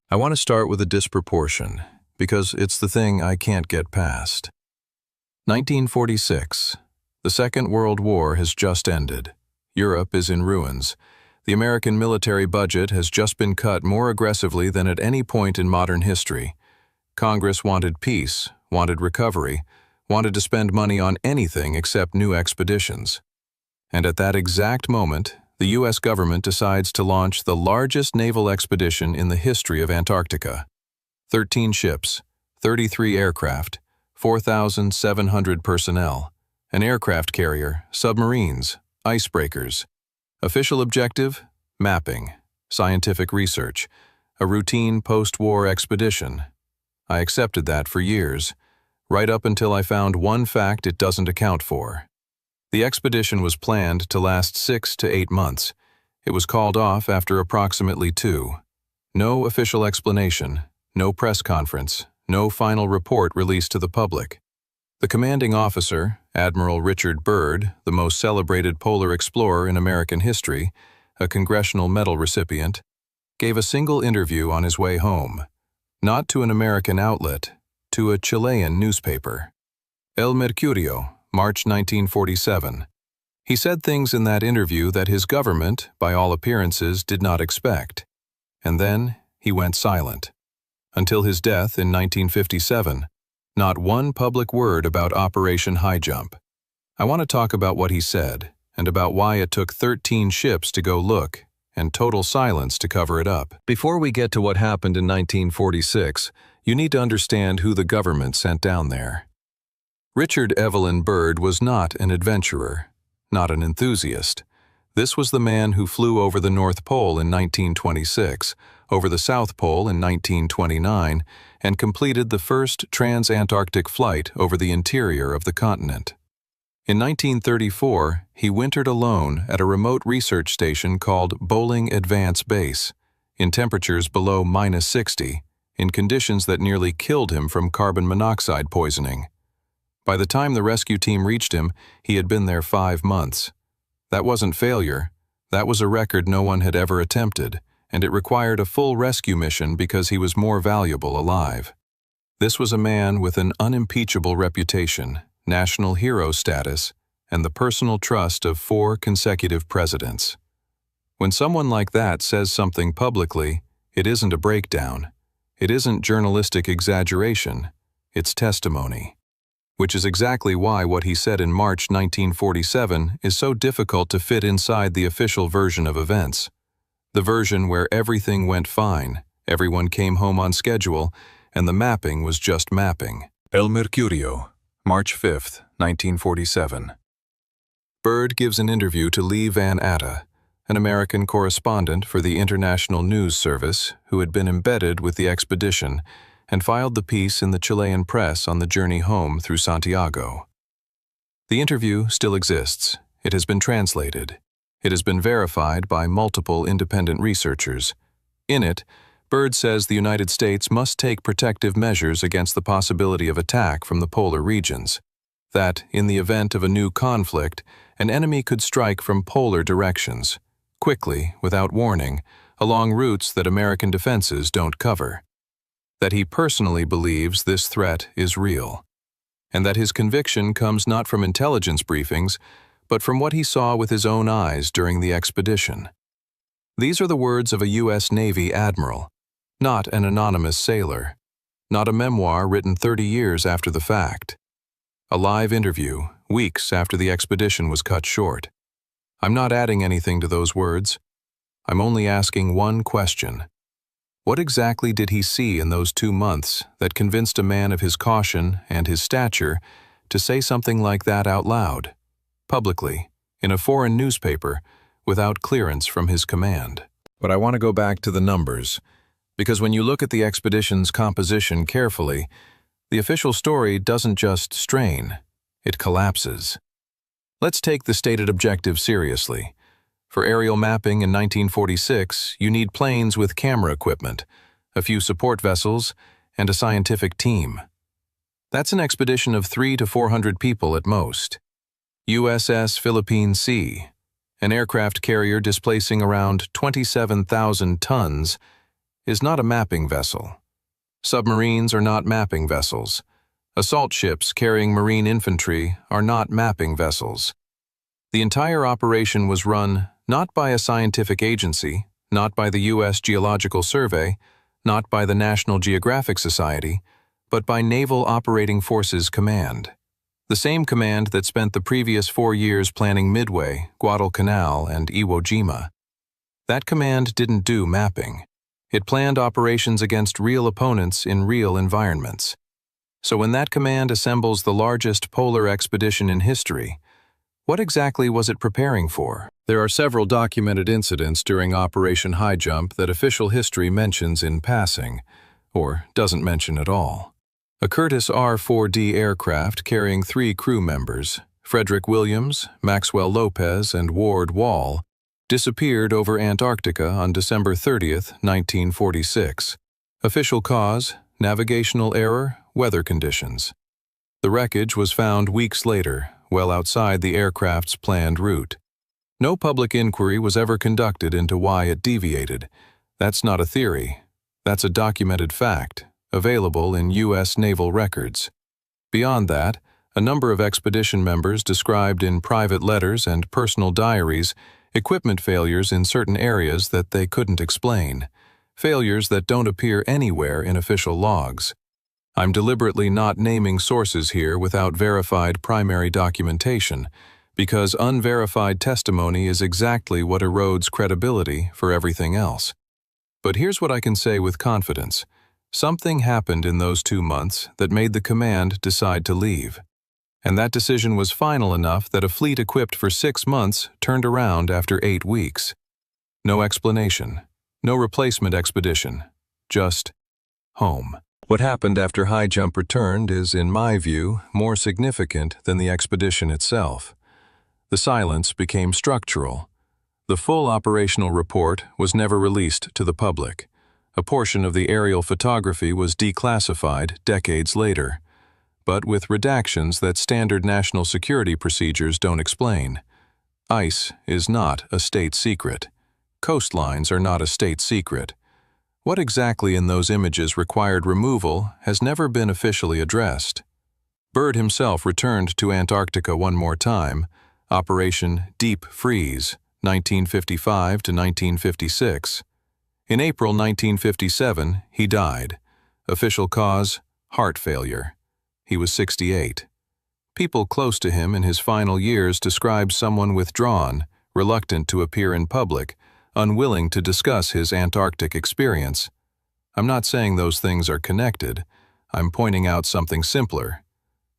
I want to start with a disproportion, because it's the thing I can't get past. 1946. The Second World War has just ended. Europe is in ruins. The American military budget has just been cut more aggressively than at any point in modern history. Congress wanted peace, wanted recovery, wanted to spend money on anything except new expeditions. And at that exact moment, the U.S. government decides to launch the largest naval expedition in the history of Antarctica. 13 ships, 33 aircraft, 4,700 personnel, an aircraft carrier, submarines, icebreakers. Official objective: mapping, scientific research, a routine post-war expedition. I accepted that for years, right up until I found one fact it doesn't account for. The expedition was planned to last 6 to 8 months. It was called off after approximately 2. No official explanation, no press conference, no final report released to the public. The commanding officer, Admiral Richard Byrd, the most celebrated polar explorer in American history, a Congressional Medal recipient, gave a single interview on his way home, not to an American outlet, to a Chilean newspaper. El Mercurio, March 1947. He said things in that interview that his government, by all appearances, did not expect. And then he went silent. Until his death in 1957, not one public word about Operation High Jump. I want to talk about what he said, and about why it took 13 ships to go look, and total silence to cover it up. Before we get to what happened in 1946, you need to understand who the government sent down there. Richard Evelyn Byrd was not an adventurer, not an enthusiast. This was the man who flew over the North Pole in 1926, over the South Pole in 1929, and completed the first trans-Antarctic flight over the interior of the continent. In 1934, he wintered alone at a remote research station called Bowling Advance Base, in temperatures below -60, in conditions that nearly killed him from carbon monoxide poisoning. By the time the rescue team reached him, he had been there 5 months. That wasn't failure. That was a record no one had ever attempted, and it required a full rescue mission because he was more valuable alive. This was a man with an unimpeachable reputation, national hero status, and the personal trust of 4 consecutive presidents. When someone like that says something publicly, it isn't a breakdown. It isn't journalistic exaggeration. It's testimony. Which is exactly why what he said in March 1947 is so difficult to fit inside the official version of events. The version where everything went fine, everyone came home on schedule, and the mapping was just mapping. El Mercurio, March 5, 1947. Byrd gives an interview to Lee Van Atta, an American correspondent for the International News Service who had been embedded with the expedition and filed the piece in the Chilean press on the journey home through Santiago. The interview still exists. It has been translated. It has been verified by multiple independent researchers. In it, Byrd says the United States must take protective measures against the possibility of attack from the polar regions, that, in the event of a new conflict, an enemy could strike from polar directions, quickly, without warning, along routes that American defenses don't cover. That he personally believes this threat is real, and that his conviction comes not from intelligence briefings, but from what he saw with his own eyes during the expedition. These are the words of a U.S. Navy admiral, not an anonymous sailor, not a memoir written 30 years after the fact. A live interview, weeks after the expedition was cut short. I'm not adding anything to those words. I'm only asking one question. What exactly did he see in those 2 months that convinced a man of his caution and his stature to say something like that out loud, publicly, in a foreign newspaper, without clearance from his command? But I want to go back to the numbers, because when you look at the expedition's composition carefully, the official story doesn't just strain, it collapses. Let's take the stated objective seriously. For aerial mapping in 1946, you need planes with camera equipment, a few support vessels, and a scientific team. That's an expedition of 300 to 400 people at most. USS Philippine Sea, an aircraft carrier displacing around 27,000 tons, is not a mapping vessel. Submarines are not mapping vessels. Assault ships carrying marine infantry are not mapping vessels. The entire operation was run not by a scientific agency, not by the U.S. Geological Survey, not by the National Geographic Society, but by Naval Operating Forces Command. The same command that spent the previous 4 years planning Midway, Guadalcanal, and Iwo Jima. That command didn't do mapping. It planned operations against real opponents in real environments. So when that command assembles the largest polar expedition in history, what exactly was it preparing for? There are several documented incidents during Operation High Jump that official history mentions in passing, or doesn't mention at all. A Curtiss R-4D aircraft carrying 3 crew members, Frederick Williams, Maxwell Lopez, and Ward Wall, disappeared over Antarctica on December 30, 1946. Official cause, navigational error, weather conditions. The wreckage was found weeks later, well outside the aircraft's planned route. No public inquiry was ever conducted into why it deviated. That's not a theory. That's a documented fact, available in U.S. naval records. Beyond that, a number of expedition members described in private letters and personal diaries equipment failures in certain areas that they couldn't explain, failures that don't appear anywhere in official logs. I'm deliberately not naming sources here without verified primary documentation, because unverified testimony is exactly what erodes credibility for everything else. But here's what I can say with confidence. Something happened in those 2 months that made the command decide to leave. And that decision was final enough that a fleet equipped for 6 months turned around after 8 weeks. No explanation, no replacement expedition, just home. What happened after High Jump returned is, in my view, more significant than the expedition itself. The silence became structural. The full operational report was never released to the public. A portion of the aerial photography was declassified decades later, but with redactions that standard national security procedures don't explain. Ice is not a state secret. Coastlines are not a state secret. What exactly in those images required removal has never been officially addressed. Byrd himself returned to Antarctica one more time, Operation Deep Freeze, 1955 to 1956. In April 1957, he died. Official cause, heart failure. He was 68. People close to him in his final years described someone withdrawn, reluctant to appear in public, unwilling to discuss his Antarctic experience. I'm not saying those things are connected. I'm pointing out something simpler.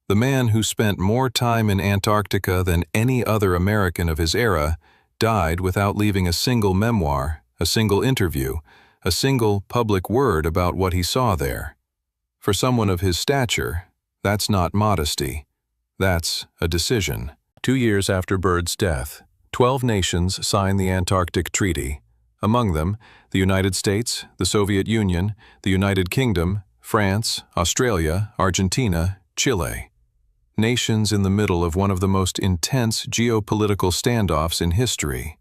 The man who spent more time in Antarctica than any other American of his era died without leaving a single memoir, a single interview, a single public word about what he saw there. For someone of his stature, that's not modesty. That's a decision. 2 years after Byrd's death, 12 nations signed the Antarctic Treaty. Among them, the United States, the Soviet Union, the United Kingdom, France, Australia, Argentina, Chile. Nations in the middle of one of the most intense geopolitical standoffs in history.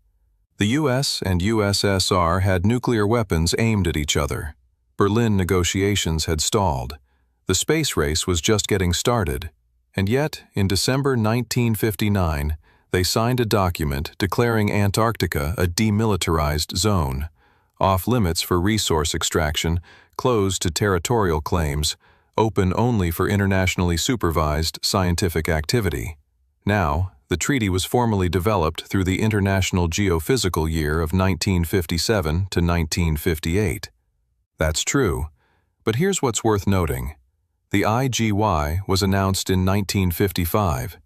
The US and USSR had nuclear weapons aimed at each other. Berlin negotiations had stalled. The space race was just getting started. And yet, in December 1959, they signed a document declaring Antarctica a demilitarized zone, off-limits for resource extraction, closed to territorial claims, open only for internationally supervised scientific activity. Now, the treaty was formally developed through the International Geophysical Year of 1957 to 1958. That's true, but here's what's worth noting. The IGY was announced in 1955,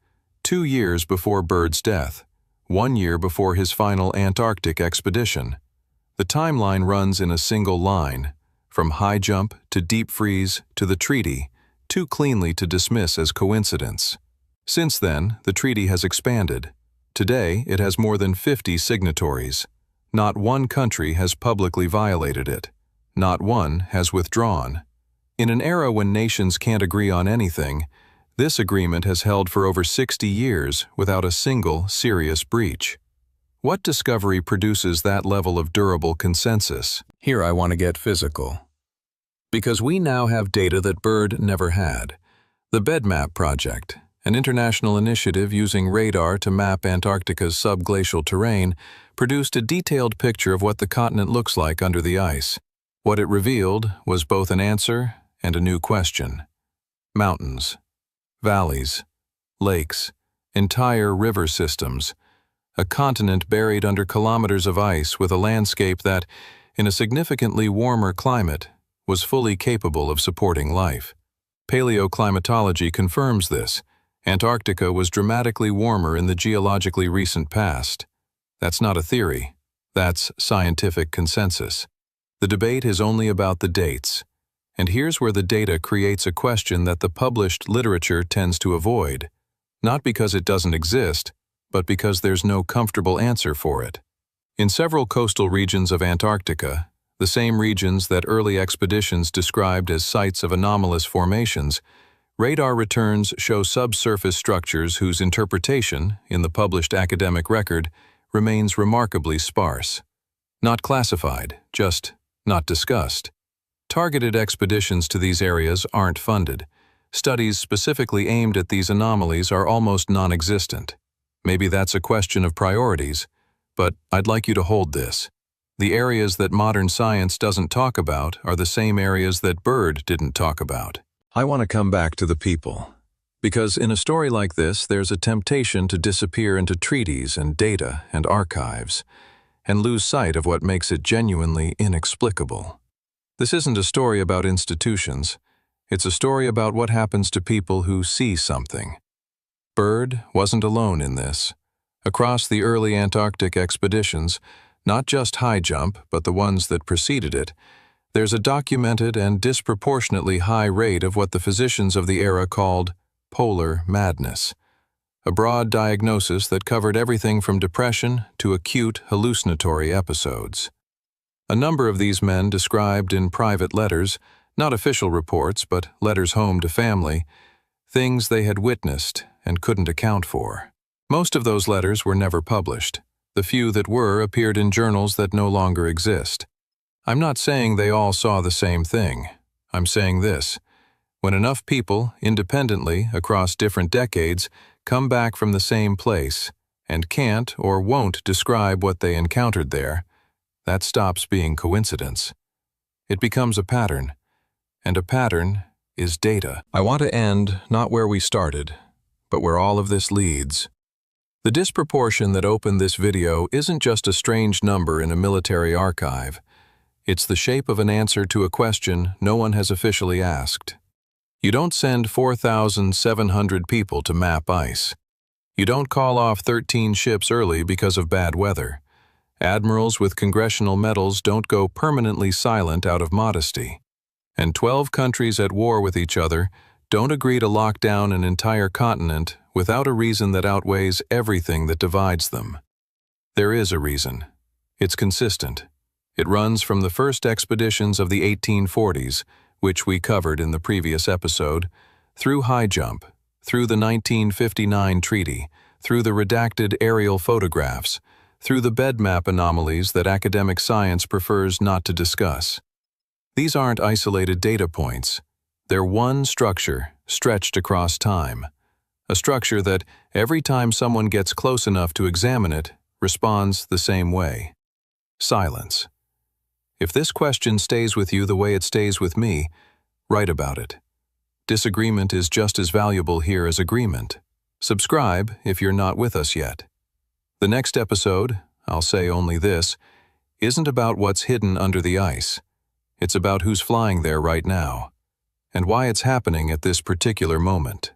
2 years before Byrd's death, 1 year before his final Antarctic expedition. The timeline runs in a single line, from High Jump to Deep Freeze to the treaty, too cleanly to dismiss as coincidence. Since then, the treaty has expanded. Today, it has more than 50 signatories. Not one country has publicly violated it. Not one has withdrawn. In an era when nations can't agree on anything, this agreement has held for over 60 years without a single serious breach. What discovery produces that level of durable consensus? Here I want to get physical. Because we now have data that Byrd never had. The BedMap project, an international initiative using radar to map Antarctica's subglacial terrain, produced a detailed picture of what the continent looks like under the ice. What it revealed was both an answer and a new question. Mountains, valleys, lakes, entire river systems, a continent buried under kilometers of ice with a landscape that, in a significantly warmer climate, was fully capable of supporting life. Paleoclimatology confirms this. Antarctica was dramatically warmer in the geologically recent past. That's not a theory. That's scientific consensus. The debate is only about the dates. And here's where the data creates a question that the published literature tends to avoid. Not because it doesn't exist, but because there's no comfortable answer for it. In several coastal regions of Antarctica, the same regions that early expeditions described as sites of anomalous formations, radar returns show subsurface structures whose interpretation, in the published academic record, remains remarkably sparse. Not classified, just not discussed. Targeted expeditions to these areas aren't funded. Studies specifically aimed at these anomalies are almost non-existent. Maybe that's a question of priorities, but I'd like you to hold this. The areas that modern science doesn't talk about are the same areas that Byrd didn't talk about. I want to come back to the people. Because in a story like this, there's a temptation to disappear into treaties and data and archives, and lose sight of what makes it genuinely inexplicable. This isn't a story about institutions. It's a story about what happens to people who see something. Byrd wasn't alone in this. Across the early Antarctic expeditions, not just high jump, but the ones that preceded it, there's a documented and disproportionately high rate of what the physicians of the era called polar madness, a broad diagnosis that covered everything from depression to acute hallucinatory episodes. A number of these men described in private letters, not official reports, but letters home to family, things they had witnessed and couldn't account for. Most of those letters were never published. The few that were appeared in journals that no longer exist. I'm not saying they all saw the same thing. I'm saying this: when enough people, independently, across different decades, come back from the same place and can't or won't describe what they encountered there, that stops being coincidence. It becomes a pattern, and a pattern is data. I want to end not where we started, but where all of this leads. The disproportion that opened this video isn't just a strange number in a military archive. It's the shape of an answer to a question no one has officially asked. You don't send 4,700 people to map ice. You don't call off 13 ships early because of bad weather. Admirals with congressional medals don't go permanently silent out of modesty. And 12 countries at war with each other don't agree to lock down an entire continent without a reason that outweighs everything that divides them. There is a reason. It's consistent. It runs from the first expeditions of the 1840s, which we covered in the previous episode, through high jump, through the 1959 treaty, through the redacted aerial photographs, through the BedMap anomalies that academic science prefers not to discuss. These aren't isolated data points. They're one structure stretched across time. A structure that, every time someone gets close enough to examine it, responds the same way. Silence. If this question stays with you the way it stays with me, write about it. Disagreement is just as valuable here as agreement. Subscribe if you're not with us yet. The next episode, I'll say only this, isn't about what's hidden under the ice. It's about who's flying there right now, and why it's happening at this particular moment.